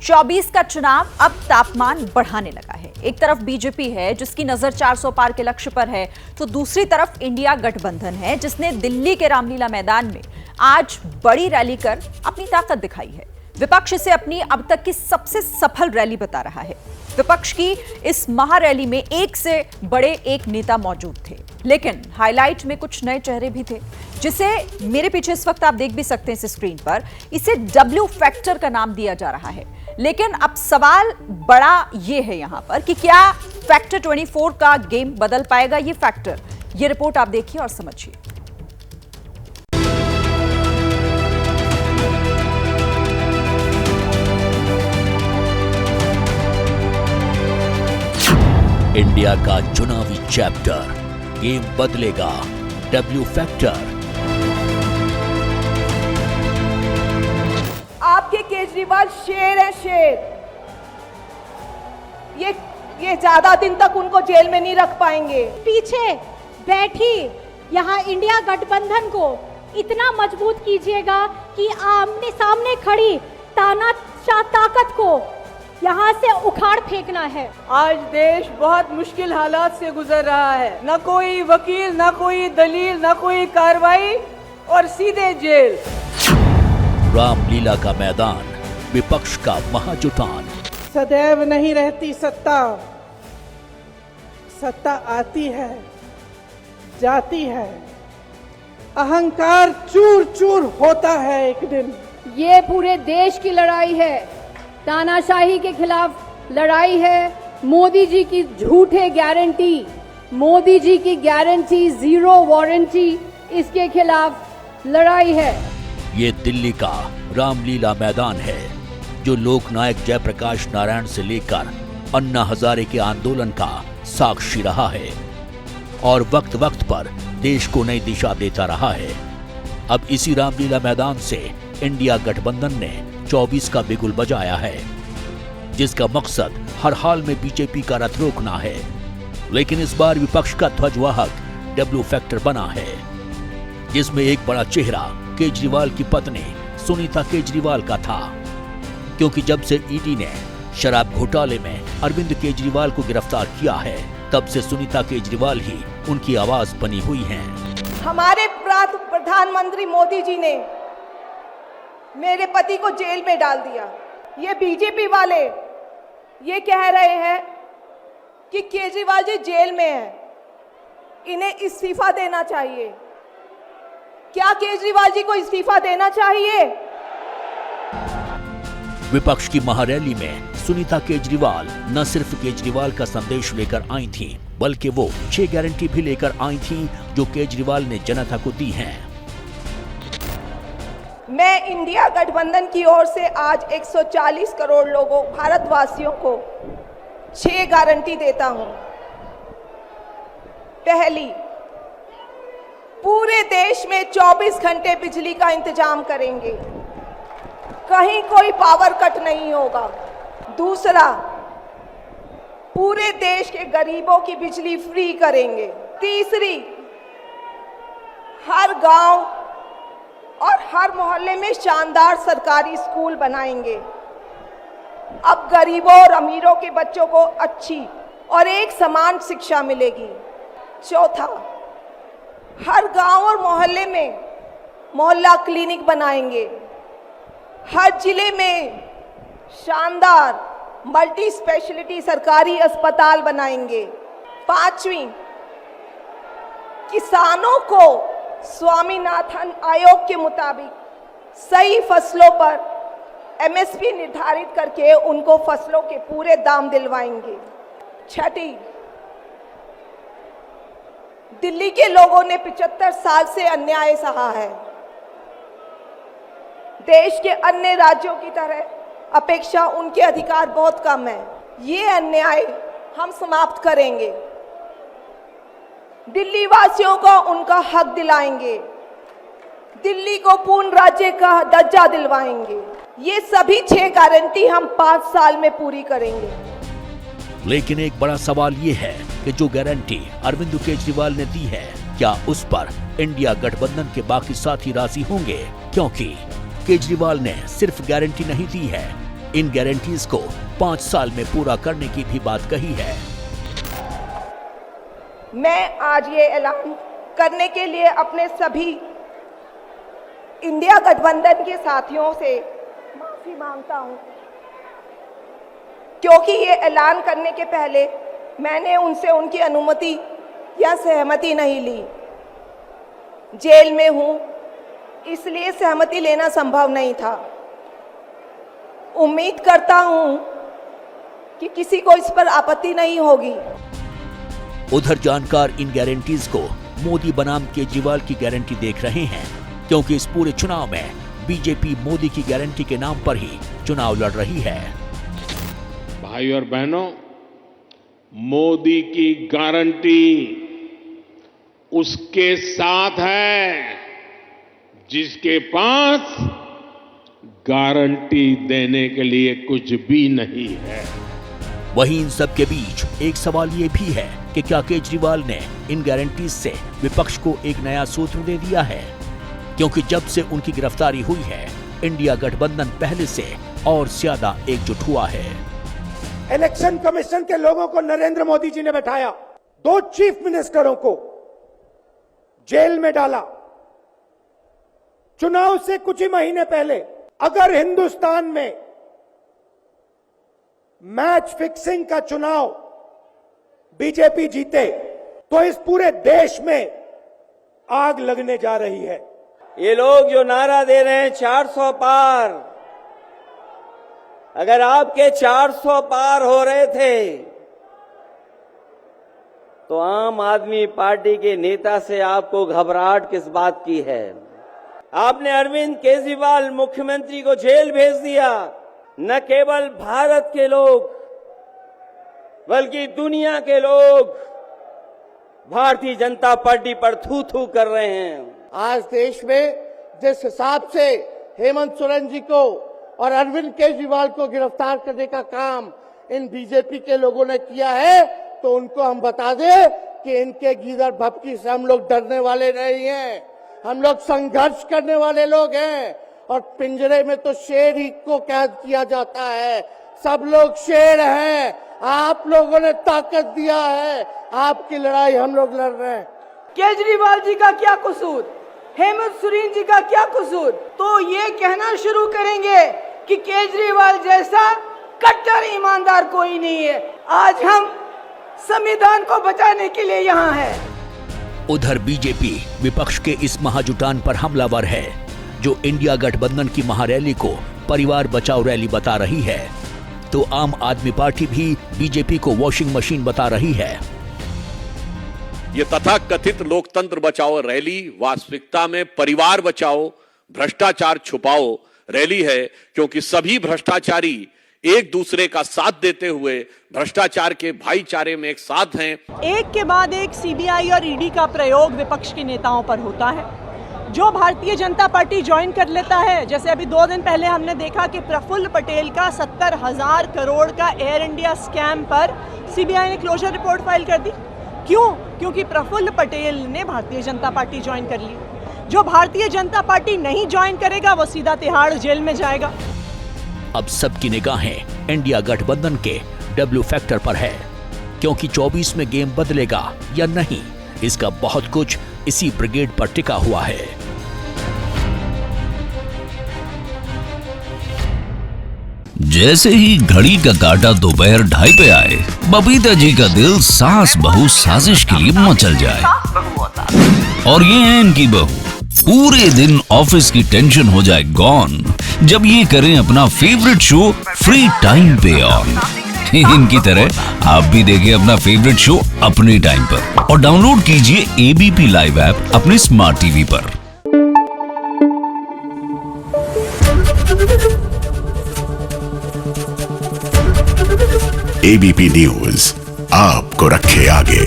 24 का चुनाव अब तापमान बढ़ाने लगा है। एक तरफ बीजेपी है जिसकी नजर 400 पार के लक्ष्य पर है, तो दूसरी तरफ इंडिया गठबंधन है जिसने दिल्ली के रामलीला मैदान में आज बड़ी रैली कर अपनी ताकत दिखाई है। विपक्ष इसे अपनी अब तक की सबसे सफल रैली बता रहा है। विपक्ष की इस महारैली में एक से बड़े एक नेता मौजूद थे, लेकिन हाईलाइट में कुछ नए चेहरे भी थे, जिसे मेरे पीछे इस वक्त आप देख भी सकते हैं इस स्क्रीन पर। इसे डब्ल्यू फैक्टर का नाम दिया जा रहा है, लेकिन अब सवाल बड़ा ये है यहां पर कि क्या फैक्टर 24 का गेम बदल पाएगा ये फैक्टर? ये रिपोर्ट आप देखिए और समझिए। इंडिया का चुनावी चैप्टर, गेम बदलेगा डब्ल्यू फैक्टर। आपके केजरीवाल शेर है, शेर। ये ज्यादा दिन तक उनको जेल में नहीं रख पाएंगे। पीछे बैठी यहाँ इंडिया गठबंधन को इतना मजबूत कीजिएगा कि आमने सामने खड़ी तानाशाह ताकत को यहाँ से उखाड़ फेंकना है। आज देश बहुत मुश्किल हालात से गुजर रहा है। न कोई वकील, न कोई दलील, न कोई कार्रवाई और सीधे जेल। रामलीला का मैदान, विपक्ष का महाजुटान। सदैव नहीं रहती सत्ता, सत्ता आती है, जाती है। अहंकार चूर चूर होता है एक दिन। ये पूरे देश की लड़ाई है, तानाशाही के खिलाफ लड़ाई है। मोदी जी की झूठे गारंटी, मोदी जी की गारंटी जीरो वारंटी, इसके खिलाफ लड़ाई है। ये दिल्ली का रामलीला मैदान है जो लोकनायक जयप्रकाश नारायण से लेकर अन्ना हजारे के आंदोलन का साक्षी रहा है और वक्त वक्त पर देश को नई दिशा देता रहा है। अब इसी रामलीला मैदान से इंडिया गठबंधन ने 24 का बिगुल बजाया है, जिसका मकसद हर हाल में बीजेपी का रथ रोकना है। लेकिन इस बार विपक्ष का ध्वजवाहक डब्ल्यू फैक्टर बना है, जिसमें एक बड़ा चेहरा केजरीवाल की पत्नी सुनीता केजरीवाल का था, क्योंकि जब से ईडी ने शराब घोटाले में अरविंद केजरीवाल को गिरफ्तार किया है, तब से सुनीता केजरीवाल ही उनकी आवाज बनी हुई हैं। हमारे प्रधानमंत्री मोदी जी ने मेरे पति को जेल में डाल दिया। ये बीजेपी वाले ये कह रहे हैं कि केजरीवाल जी जेल में हैं, इन्हें इस्तीफा देना चाहिए। क्या केजरीवाल जी को इस्तीफा देना चाहिए? विपक्ष की महारैली में सुनीता केजरीवाल न सिर्फ केजरीवाल का संदेश लेकर आई थीं, बल्कि वो 6 गारंटी भी लेकर आई थीं जो केजरीवाल ने जनता को दी हैं। मैं इंडिया गठबंधन की ओर से आज 140 करोड़ लोगों भारतवासियों को 6 गारंटी देता हूं। पहली, पूरे देश में 24 घंटे बिजली का इंतजाम करेंगे, कहीं कोई पावर कट नहीं होगा। दूसरा, पूरे देश के गरीबों की बिजली फ्री करेंगे। तीसरी, हर गांव और हर मोहल्ले में शानदार सरकारी स्कूल बनाएंगे। अब गरीबों और अमीरों के बच्चों को अच्छी और एक समान शिक्षा मिलेगी। चौथा, हर गांव और मोहल्ले में मोहल्ला क्लिनिक बनाएंगे। हर जिले में शानदार मल्टी स्पेशलिटी सरकारी अस्पताल बनाएंगे। पांचवी, किसानों को स्वामीनाथन आयोग के मुताबिक सही फसलों पर एमएसपी निर्धारित करके उनको फसलों के पूरे दाम दिलवाएंगे। छठी, दिल्ली के लोगों ने 75 साल से अन्याय सहा है। देश के अन्य राज्यों की तरह अपेक्षा उनके अधिकार बहुत कम है। ये अन्याय हम समाप्त करेंगे। दिल्ली वासियों को उनका हक दिलाएंगे। दिल्ली को पूर्ण राज्य का दर्जा दिलवाएंगे। ये सभी 6 गारंटी हम 5 साल में पूरी करेंगे। लेकिन एक बड़ा सवाल ये है कि जो गारंटी अरविंद केजरीवाल ने दी है, क्या उस पर इंडिया गठबंधन के बाकी साथी राजी होंगे? क्योंकि केजरीवाल ने सिर्फ गारंटी नहीं दी है, इन गारंटीज को 5 साल में पूरा करने की भी बात कही है। मैं आज ये ऐलान करने के लिए अपने सभी इंडिया गठबंधन के साथियों से माफी मांगता हूं, क्योंकि ये ऐलान करने के पहले मैंने उनसे उनकी अनुमति या सहमति नहीं ली। जेल में हूं, इसलिए सहमति लेना संभव नहीं था। उम्मीद करता हूं कि किसी को इस पर आपत्ति नहीं होगी। उधर जानकार इन गारंटीज को मोदी बनाम केजरीवाल की गारंटी देख रहे हैं, क्योंकि इस पूरे चुनाव में बीजेपी मोदी की गारंटी के नाम पर ही चुनाव लड़ रही है। भाई और बहनों, मोदी की गारंटी उसके साथ है जिसके पास गारंटी देने के लिए कुछ भी नहीं है। वहीं इन सब के बीच एक सवाल ये भी है कि क्या केजरीवाल ने इन गारंटीज से विपक्ष को एक नया सूत्र दे दिया है, क्योंकि जब से उनकी गिरफ्तारी हुई है इंडिया गठबंधन पहले से और ज्यादा एकजुट हुआ है। इलेक्शन कमीशन के लोगों को नरेंद्र मोदी जी ने बैठाया, 2 चीफ मिनिस्टरों को जेल में डाला। चुनाव से कुछ ही महीने पहले अगर हिंदुस्तान में मैच फिक्सिंग का चुनाव बीजेपी जीते तो इस पूरे देश में आग लगने जा रही है। ये लोग जो नारा दे रहे हैं 400 पार, अगर आपके 400 पार हो रहे थे तो आम आदमी पार्टी के नेता से आपको घबराहट किस बात की है? आपने अरविंद केजरीवाल मुख्यमंत्री को जेल भेज दिया। न केवल भारत के लोग बल्कि दुनिया के लोग भारतीय जनता पार्टी पर थू थू कर रहे हैं। आज देश में जिस हिसाब से हेमंत सोरेन जी को और अरविंद केजरीवाल को गिरफ्तार करने का काम इन बीजेपी के लोगों ने किया है, तो उनको हम बता दें कि इनके गीदड़ भपकी से हम लोग डरने वाले नहीं हैं। हम लोग संघर्ष करने वाले लोग हैं, और पिंजरे में तो शेर ही को कैद किया जाता है। सब लोग शेर हैं। आप लोगों ने ताकत दिया है, आपकी लड़ाई हम लोग लड़ रहे हैं। केजरीवाल जी का क्या कसूर, हेमंत सोरेन जी का क्या कसूर? तो ये कहना शुरू करेंगे कि केजरीवाल जैसा कट्टर ईमानदार कोई नहीं है। आज हम संविधान को बचाने के लिए यहाँ हैं। उधर बीजेपी विपक्ष के इस महाजुटान पर हमलावर है, जो इंडिया गठबंधन की महारैली को परिवार बचाओ रैली बता रही है, तो आम आदमी पार्टी भी बीजेपी को वॉशिंग मशीन बता रही है। ये तथाकथित लोकतंत्र बचाओ रैली वास्तविकता में परिवार बचाओ भ्रष्टाचार छुपाओ रैली है, क्योंकि सभी भ्रष्टाचारी एक दूसरे का साथ देते हुए भ्रष्टाचार के भाईचारे में एक साथ हैं। एक के बाद एक सीबीआई और ईडी का प्रयोग विपक्ष के नेताओं पर होता है। जो भारतीय जनता पार्टी ज्वाइन कर लेता है, जैसे अभी 2 दिन पहले हमने देखा कि प्रफुल्ल पटेल का 70,000 करोड़ का एयर इंडिया स्कैम पर सीबीआई ने क्लोजर रिपोर्ट फाइल कर दी। क्यों? क्योंकि प्रफुल्ल पटेल ने भारतीय जनता पार्टी ज्वाइन कर ली। जो भारतीय जनता पार्टी नहीं ज्वाइन करेगा वो सीधा तिहाड़ जेल में जाएगा। अब सबकी निगाहें इंडिया गठबंधन के डब्ल्यू फैक्टर पर है, क्योंकि 24 में गेम बदलेगा या नहीं, इसका बहुत कुछ इसी ब्रिगेड पर टिका हुआ है। जैसे ही घड़ी का काटा दोपहर 2:30 पे आए, बबीता जी का दिल सास बहू साजिश के लिए मचल जाए। और ये है इनकी बहू, पूरे दिन ऑफिस की टेंशन हो जाए गॉन जब ये करें अपना फेवरेट शो फ्री टाइम पे ऑन। इनकी तरह आप भी देखें अपना फेवरेट शो अपने टाइम पर और डाउनलोड कीजिए एबीपी लाइव ऐप अपने स्मार्ट टीवी पर। एबीपी न्यूज आपको रखे आगे।